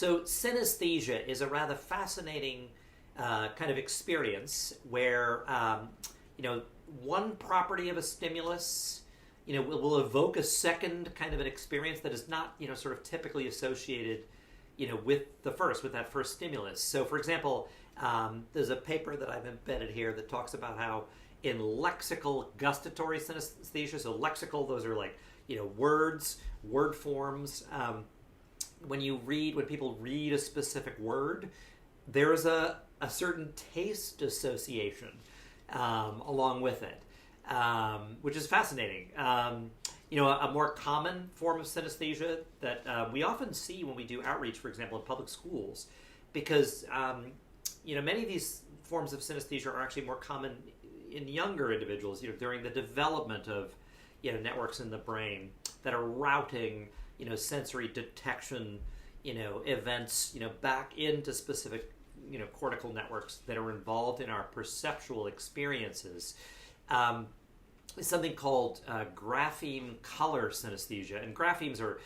So synesthesia is a rather fascinating kind of experience where one property of a stimulus will evoke a second kind of an experience that is not sort of typically associated with that first stimulus. So for example, there's a paper that I've embedded here that talks about how in lexical gustatory synesthesia, so lexical, those are like words, word forms. When people read a specific word, there's a certain taste association along with it, which is fascinating. A more common form of synesthesia that we often see when we do outreach, for example, in public schools, because many of these forms of synesthesia are actually more common in younger individuals, during the development of networks in the brain that are routing sensory detection events back into specific cortical networks that are involved in our perceptual experiences. Something called grapheme color synesthesia, and graphemes are,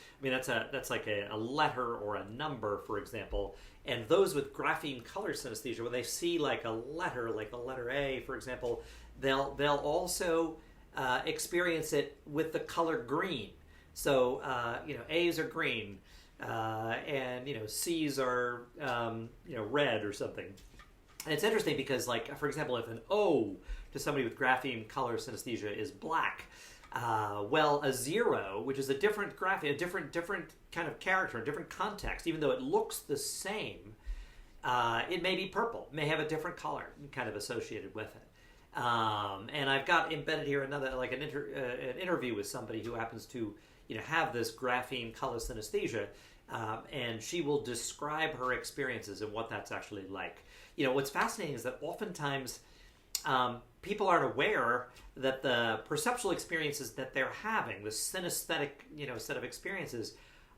that's like a letter or a number, for example. And those with grapheme color synesthesia, when they see like a letter, like the letter A, for example, they'll also experience it with the color green. So A's are green, and C's are red or something. And it's interesting because, like, for example, if an O to somebody with grapheme color synesthesia is black, a 0, which is a different grapheme, a different kind of character, a different context, even though it looks the same, it may be purple, may have a different color kind of associated with it. And I've got embedded here another, like an interview with somebody who happens to have this grapheme color synesthesia, and she will describe her experiences and what that's actually like. What's fascinating is that oftentimes people aren't aware that the perceptual experiences that they're having, the synesthetic set of experiences,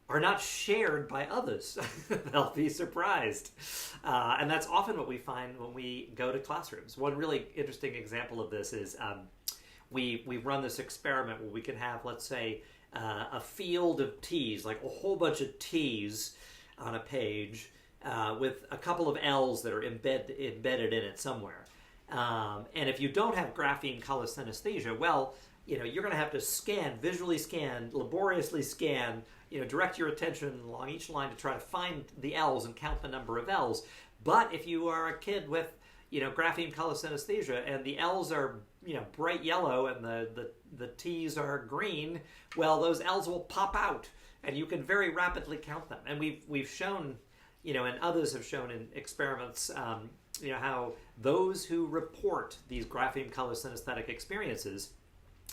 are not shared by others. They'll be surprised. And that's often what we find when we go to classrooms. One really interesting example of this is we've run this experiment where we can have, let's say, a field of T's, like a whole bunch of T's on a page with a couple of L's that are embedded in it somewhere. And if you don't have grapheme color synesthesia, you're going to have to visually scan, laboriously scan, direct your attention along each line to try to find the L's and count the number of L's. But if you are a kid with, grapheme color synesthesia and the L's are, bright yellow and the T's are green, those L's will pop out and you can very rapidly count them. And we've shown, and others have shown in experiments, how those who report these grapheme color synesthetic experiences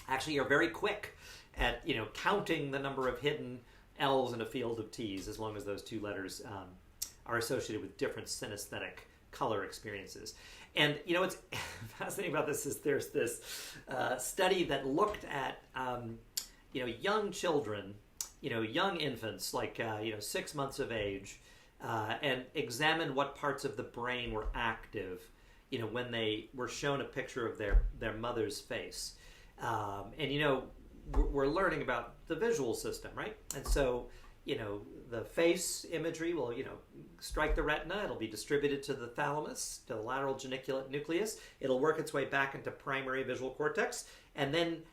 actually are very quick at counting the number of hidden L's in a field of T's, as long as those two letters are associated with different synesthetic color experiences. And what's fascinating about this is there's this study that looked at young children, young infants, like 6 months of age, and examined what parts of the brain were active when they were shown a picture of their mother's face. And we're learning about the visual system, right? And so the face imagery will strike the retina. It'll be distributed to the thalamus, to the lateral geniculate nucleus. It'll work its way back into primary visual cortex, and then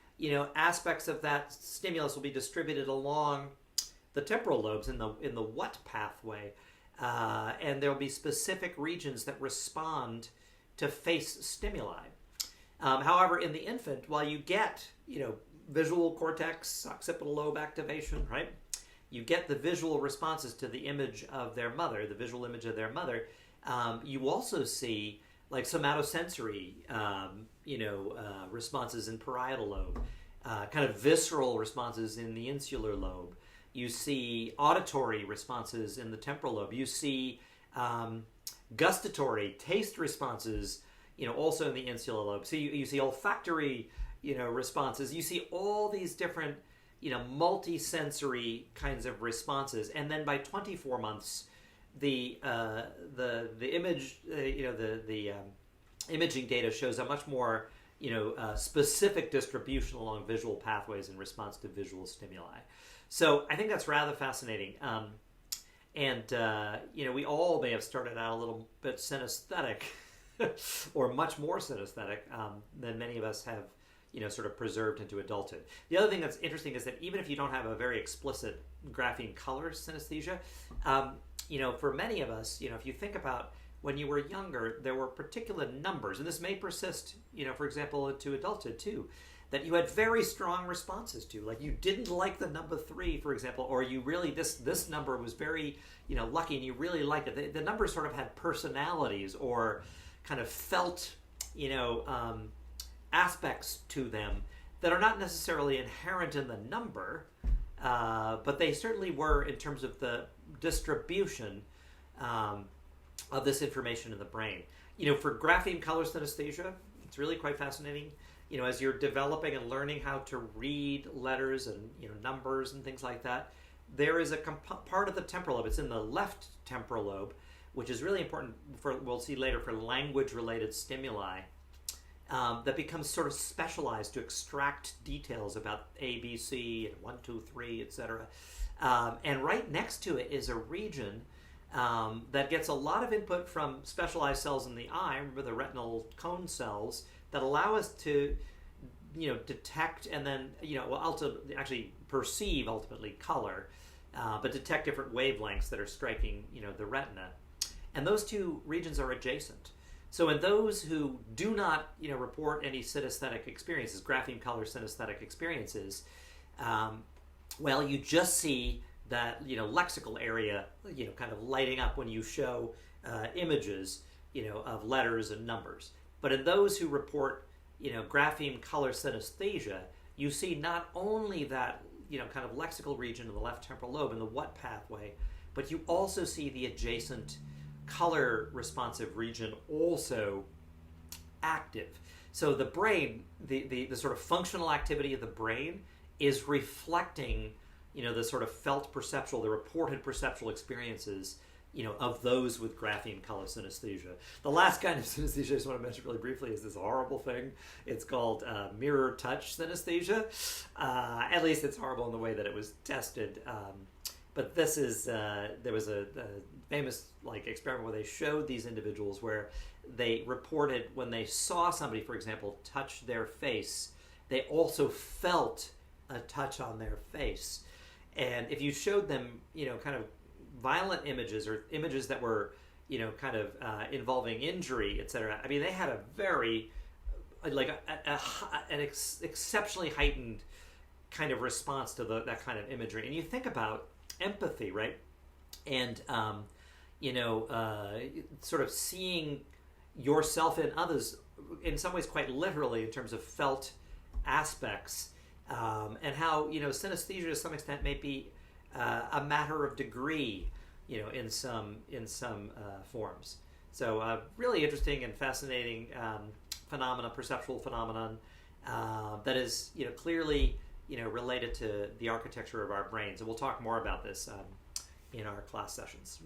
aspects of that stimulus will be distributed along the temporal lobes in the what pathway, and there'll be specific regions that respond to face stimuli. However, in the infant, while you get visual cortex, occipital lobe activation, right? You get the visual responses to the image of their mother, the visual image of their mother. You also see like somatosensory, responses in parietal lobe, kind of visceral responses in the insular lobe. You see auditory responses in the temporal lobe. You see gustatory, taste responses, also in the insular lobe. So you see olfactory, responses. You see all these different, multi-sensory kinds of responses. And then by 24 months, the image, the imaging data shows a much more, specific distribution along visual pathways in response to visual stimuli. So I think that's rather fascinating. And we all may have started out a little bit synesthetic, or much more synesthetic than many of us have, sort of preserved into adulthood. The other thing that's interesting is that even if you don't have a very explicit grapheme color synesthesia, for many of us, if you think about when you were younger, there were particular numbers, and this may persist, for example, into adulthood too, that you had very strong responses to. Like you didn't like the number 3, for example, or you really, this number was very, lucky and you really liked it. The numbers sort of had personalities or kind of felt, aspects to them that are not necessarily inherent in the number, but they certainly were in terms of the distribution of this information in the brain. For grapheme color synesthesia, it's really quite fascinating. As you're developing and learning how to read letters and numbers and things like that, there is a part of the temporal lobe. It's in the left temporal lobe, which is really important for, we'll see later, for language-related stimuli, that becomes sort of specialized to extract details about A, B, C, and 1, 2, 3, etc. And right next to it is a region that gets a lot of input from specialized cells in the eye. Remember the retinal cone cells that allow us to, detect and then, actually perceive ultimately color, but detect different wavelengths that are striking, the retina. And those two regions are adjacent. So in those who do not, report any synesthetic experiences, grapheme color synesthetic experiences, you just see that, lexical area, kind of lighting up when you show images, of letters and numbers. But in those who report, grapheme color synesthesia, you see not only that, kind of lexical region in the left temporal lobe in the what pathway, but you also see the adjacent color responsive region also active. So the brain, the sort of functional activity of the brain is reflecting, the sort of felt perceptual, the reported perceptual experiences, of those with grapheme color synesthesia. The last kind of synesthesia I just want to mention really briefly is this horrible thing. It's called mirror touch synesthesia. At least it's horrible in the way that it was tested. But this is, there was a famous experiment where they showed these individuals where they reported when they saw somebody, for example, touch their face, they also felt a touch on their face. And if you showed them, kind of violent images or images that were, kind of involving injury, etc., I mean, they had a very, exceptionally heightened kind of response to that kind of imagery. And you think about empathy, right? And, sort of seeing yourself in others in some ways quite literally in terms of felt aspects, and how, synesthesia to some extent may be a matter of degree, in some forms. So really interesting and fascinating perceptual phenomenon that is, clearly, related to the architecture of our brains. And we'll talk more about this in our class sessions.